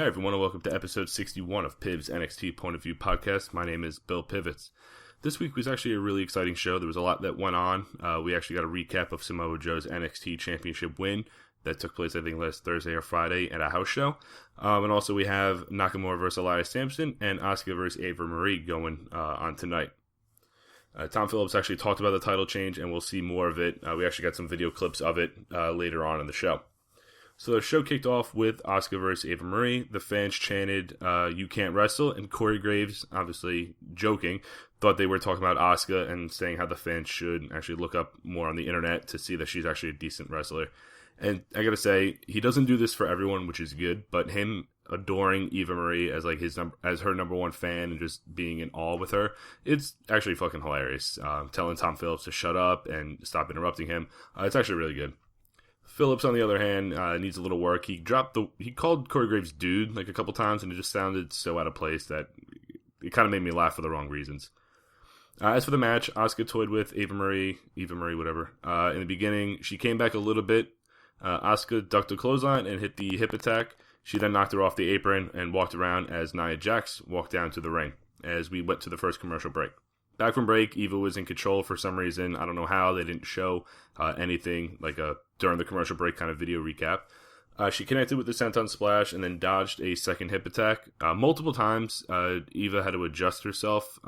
Hey everyone, and welcome to episode 61 of Piv's NXT Point of View podcast. My name is Bill Pivets. This week was actually a really exciting show. There was a lot that went on. We actually got a recap of Samoa Joe's NXT Championship win that took place, I think, last Thursday or Friday at a house show. And also we have Nakamura versus Elias Sampson and Asuka versus Ava Marie going on tonight. Tom Phillips actually talked about the title change, and we'll see more of it. We actually got some video clips of it later on in the show. So the show kicked off with Asuka versus Ava Marie. The fans chanted, "You can't wrestle," and Corey Graves, obviously joking, thought they were talking about Asuka and saying how the fans should actually look up more on the internet to see that she's actually a decent wrestler. And I gotta say, he doesn't do this for everyone, which is good, but him adoring Eva Marie as like as her number one fan and just being in awe with her, it's actually fucking hilarious. Telling Tom Phillips to shut up and stop interrupting him, it's actually really good. Phillips, on the other hand, needs a little work. He called Corey Graves dude like a couple times, and it just sounded so out of place that it kind of made me laugh for the wrong reasons. As for the match, Asuka toyed with Eva Marie, whatever. In the beginning, she came back a little bit. Asuka ducked a clothesline and hit the hip attack. She then knocked her off the apron and walked around as Nia Jax walked down to the ring as we went to the first commercial break. Back from break, Eva was in control for some reason. I don't know how. They didn't show anything like a during the commercial break kind of video recap. She connected with the senton splash and then dodged a second hip attack. Multiple times, Eva had to adjust herself,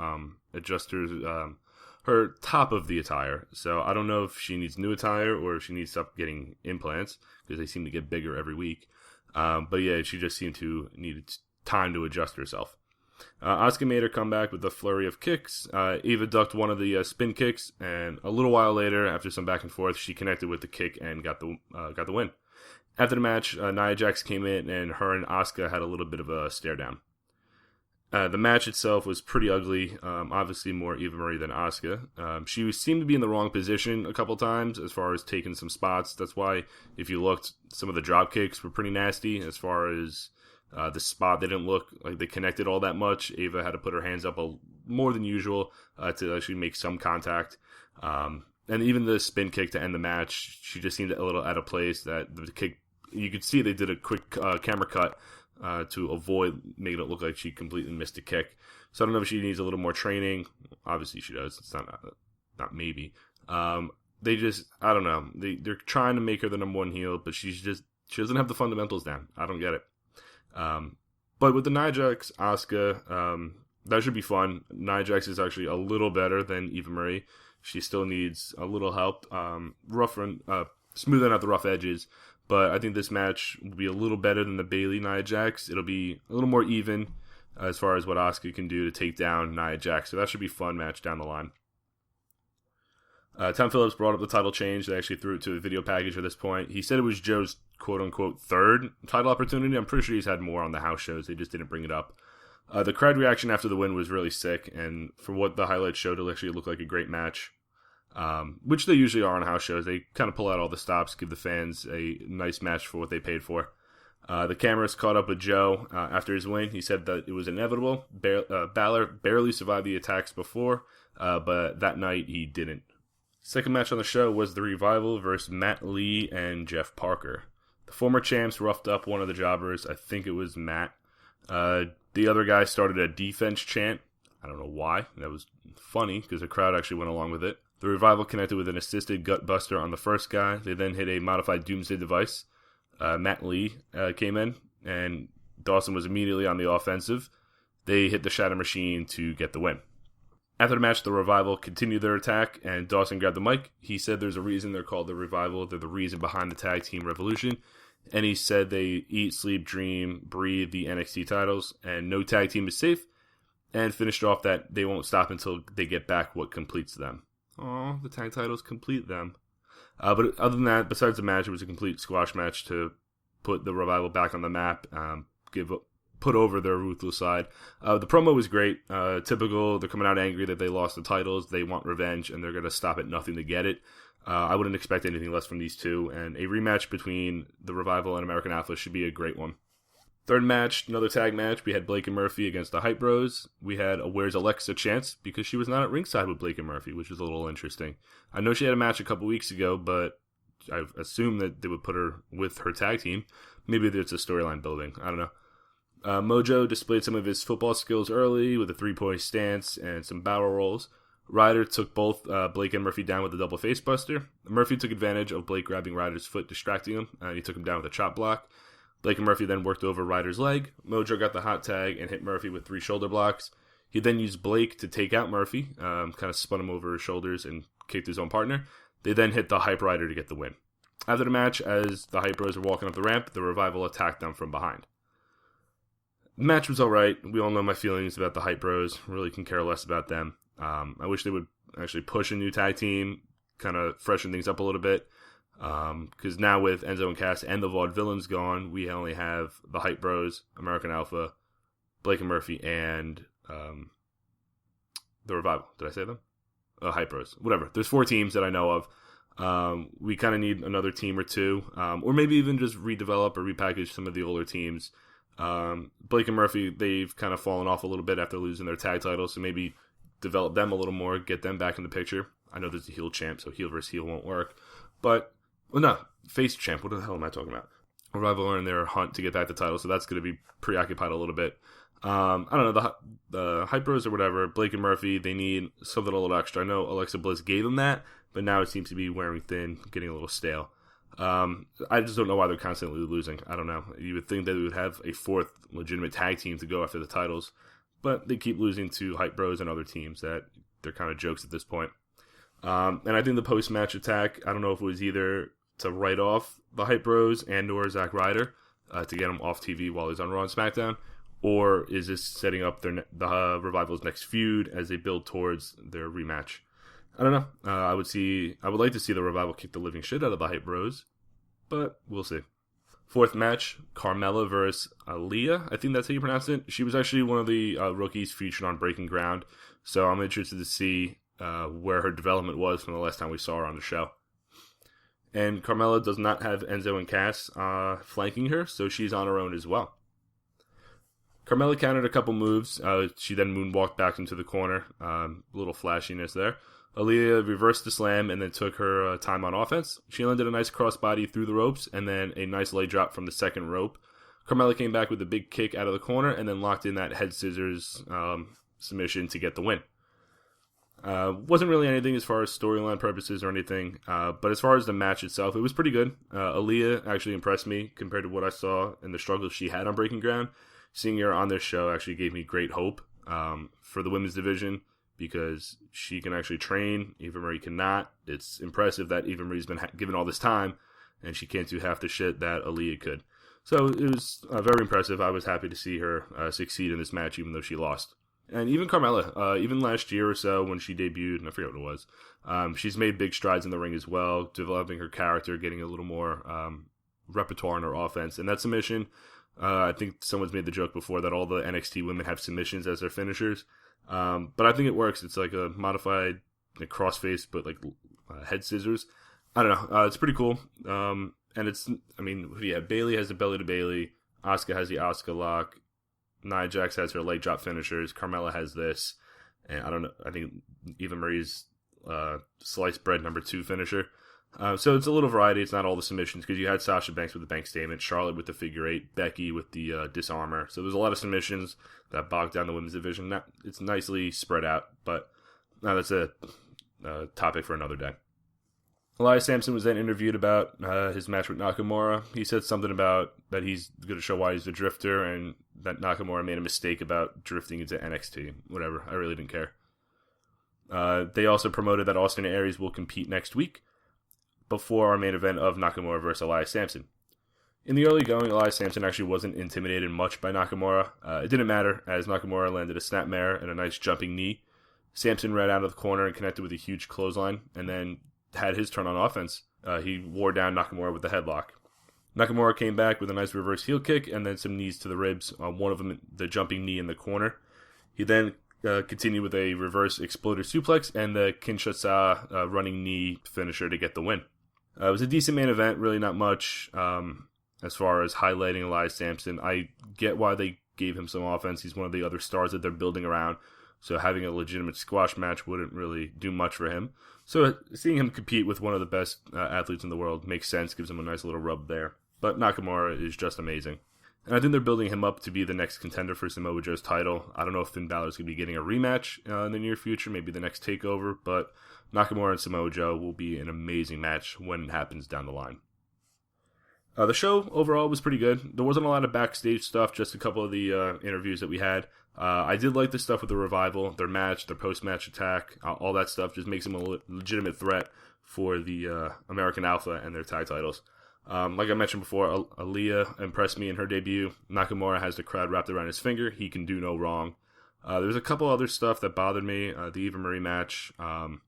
her top of the attire. So I don't know if she needs new attire or if she needs to stop getting implants because they seem to get bigger every week. But yeah, she just seemed to need time to adjust herself. Asuka made her comeback with a flurry of kicks. Eva ducked one of the spin kicks, and a little while later, after some back and forth, she connected with the kick and got the win. After the match, Nia Jax came in, and her and Asuka had a little bit of a stare down. The match itself was pretty ugly. Obviously, more Eva Marie than Asuka. She seemed to be in the wrong position a couple times as far as taking some spots. That's why, if you looked, some of the drop kicks were pretty nasty as far as the spot. They didn't look like they connected all that much. Ava had to put her hands up more than usual to actually make some contact. And even the spin kick to end the match, she just seemed a little out of place. That the kick, you could see they did a quick camera cut to avoid making it look like she completely missed a kick. So I don't know if she needs a little more training. Obviously she does. It's not maybe. They just, I don't know. They're trying to make her the number one heel, but she doesn't have the fundamentals down. I don't get it. But with the Nia Jax, Asuka, that should be fun. Nia Jax is actually a little better than Eva Marie. She still needs a little help, smoothing out the rough edges. But I think this match will be a little better than the Bayley Nia Jax. It'll be a little more even as far as what Asuka can do to take down Nia Jax. So that should be a fun match down the line. Tom Phillips brought up the title change. They actually threw it to a video package at this point. He said it was Joe's quote-unquote third title opportunity. I'm pretty sure he's had more on the house shows. They just didn't bring it up. The crowd reaction after the win was really sick, and for what the highlights showed, it actually looked like a great match, which they usually are on house shows. They kind of pull out all the stops, give the fans a nice match for what they paid for. The cameras caught up with Joe after his win. He said that it was inevitable. Balor barely survived the attacks before, but that night he didn't. Second match on the show was The Revival versus Matt Lee and Jeff Parker. The former champs roughed up one of the jobbers. I think it was Matt. The other guy started a defense chant. I don't know why. That was funny because the crowd actually went along with it. The Revival connected with an assisted gut buster on the first guy. They then hit a modified Doomsday device. Matt Lee came in, and Dawson was immediately on the offensive. They hit the Shatter Machine to get the win. After the match, the Revival continued their attack, and Dawson grabbed the mic. He said there's a reason they're called the Revival. They're the reason behind the tag team revolution. And he said they eat, sleep, dream, breathe the NXT titles, and no tag team is safe. And finished off that they won't stop until they get back what completes them. Oh, the tag titles complete them. But other than that, besides the match, it was a complete squash match to put the Revival back on the map, put over their ruthless side. The promo was great. Typical, they're coming out angry that they lost the titles. They want revenge, and they're going to stop at nothing to get it. I wouldn't expect anything less from these two, and a rematch between the Revival and American Alpha should be a great one. Third match, another tag match. We had Blake and Murphy against the Hype Bros. We had a Where's Alexa chance because she was not at ringside with Blake and Murphy, which was a little interesting. I know she had a match a couple weeks ago, but I assume that they would put her with her tag team. Maybe it's a storyline building. I don't know. Mojo displayed some of his football skills early with a 3-point stance and some barrel rolls. Ryder took both Blake and Murphy down with a double facebuster. Murphy took advantage of Blake grabbing Ryder's foot, distracting him, and he took him down with a chop block. Blake and Murphy then worked over Ryder's leg. Mojo got the hot tag and hit Murphy with 3 shoulder blocks. He then used Blake to take out Murphy, kind of spun him over his shoulders and kicked his own partner. They then hit the Hype Rider to get the win. After the match, as the Hype Bros were walking up the ramp, the Revival attacked them from behind. The match was alright. We all know my feelings about the Hype Bros. Really can care less about them. I wish they would actually push a new tag team, kind of freshen things up a little bit. Because now with Enzo and Cass and the Vaudevillains gone, we only have the Hype Bros, American Alpha, Blake and Murphy, and the Revival. Did I say them? Hype Bros. Whatever. There's 4 teams that I know of. We kind of need another team or 2, or maybe even just redevelop or repackage some of the older teams. Blake and Murphy, they've kind of fallen off a little bit after losing their tag titles, so maybe develop them a little more, get them back in the picture. I know there's a heel champ, so heel versus heel won't work. But, well, no, face champ, what the hell am I talking about? Revival are in their hunt to get back the title, so that's going to be preoccupied a little bit. I don't know, the Hype Bros or whatever, Blake and Murphy, they need something a little extra. I know Alexa Bliss gave them that, but now it seems to be wearing thin, getting a little stale. I just don't know why they're constantly losing. I don't know. You would think that they would have a 4th legitimate tag team to go after the titles, but they keep losing to Hype Bros and other teams that they're kind of jokes at this point. And I think the post-match attack, I don't know if it was either to write off the Hype Bros and or Zack Ryder to get him off TV while he's on Raw and SmackDown, or is this setting up the Revival's next feud as they build towards their rematch? I don't know. I would like to see the Revival kick the living shit out of the Hype Bros, but we'll see. 4th match, Carmella versus Aaliyah. I think that's how you pronounce it. She was actually one of the rookies featured on Breaking Ground, so I'm interested to see where her development was from the last time we saw her on the show. And Carmella does not have Enzo and Cass flanking her, so she's on her own as well. Carmella countered a couple moves. She then moonwalked back into the corner. A little flashiness there. Aaliyah reversed the slam and then took her time on offense. She landed a nice crossbody through the ropes and then a nice leg drop from the second rope. Carmella came back with a big kick out of the corner and then locked in that head scissors submission to get the win. Wasn't really anything as far as storyline purposes or anything, but as far as the match itself, it was pretty good. Aaliyah actually impressed me compared to what I saw in the struggles she had on Breaking Ground. Seeing her on this show actually gave me great hope for the women's division, because she can actually train. Eva Marie cannot. It's impressive that Eva Marie's been given all this time, and she can't do half the shit that Aaliyah could. So it was very impressive. I was happy to see her succeed in this match, even though she lost. And even Carmella, even last year or so when she debuted, and I forget what it was, she's made big strides in the ring as well, developing her character, getting a little more repertoire in her offense. And that submission, I think someone's made the joke before that all the NXT women have submissions as their finishers. But I think it works. It's like a modified crossface, but like head scissors. I don't know. It's pretty cool. And it's, I mean, yeah, Bayley has the belly to Bayley. Asuka has the Asuka lock. Nia Jax has her leg drop finishers. Carmella has this. And I don't know. I think Eva Marie's sliced bread number 2 finisher. So it's a little variety. It's not all the submissions, because you had Sasha Banks with the bank statement, Charlotte with the figure 8, Becky with the disarmor. So there's a lot of submissions that bogged down the women's division. It's nicely spread out, but that's a topic for another day. Elias Sampson was then interviewed about his match with Nakamura. He said something about that he's going to show why he's a drifter, and that Nakamura made a mistake about drifting into NXT. Whatever, I really didn't care. They also promoted that Austin Aries will compete next week, before our main event of Nakamura versus Elias Sampson. In the early going, Elias Sampson actually wasn't intimidated much by Nakamura. It didn't matter, as Nakamura landed a snapmare and a nice jumping knee. Sampson ran out of the corner and connected with a huge clothesline, and then had his turn on offense. He wore down Nakamura with the headlock. Nakamura came back with a nice reverse heel kick and then some knees to the ribs, one of them the jumping knee in the corner. He then continued with a reverse exploder suplex and the Kinshasa running knee finisher to get the win. It was a decent main event, really not much as far as highlighting Elias Sampson. I get why they gave him some offense. He's one of the other stars that they're building around, so having a legitimate squash match wouldn't really do much for him. So seeing him compete with one of the best athletes in the world makes sense, gives him a nice little rub there. But Nakamura is just amazing. And I think they're building him up to be the next contender for Samoa Joe's title. I don't know if Finn Balor's going to be getting a rematch in the near future, maybe the next TakeOver, but Nakamura and Samoa Joe will be an amazing match when it happens down the line. The show overall was pretty good. There wasn't a lot of backstage stuff, just a couple of the interviews that we had. I did like the stuff with the Revival, their match, their post-match attack, all that stuff just makes them a legitimate threat for the American Alpha and their tag titles. Like I mentioned before, Aaliyah impressed me in her debut. Nakamura has the crowd wrapped around his finger. He can do no wrong. There's a couple other stuff that bothered me. The Eva Marie match, and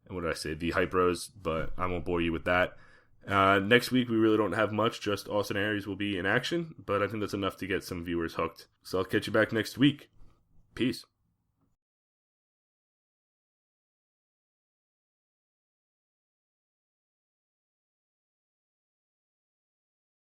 what did I say? The Hype Bros, but I won't bore you with that. Next week, we really don't have much. Just Austin Aries will be in action, but I think that's enough to get some viewers hooked. So I'll catch you back next week. Peace.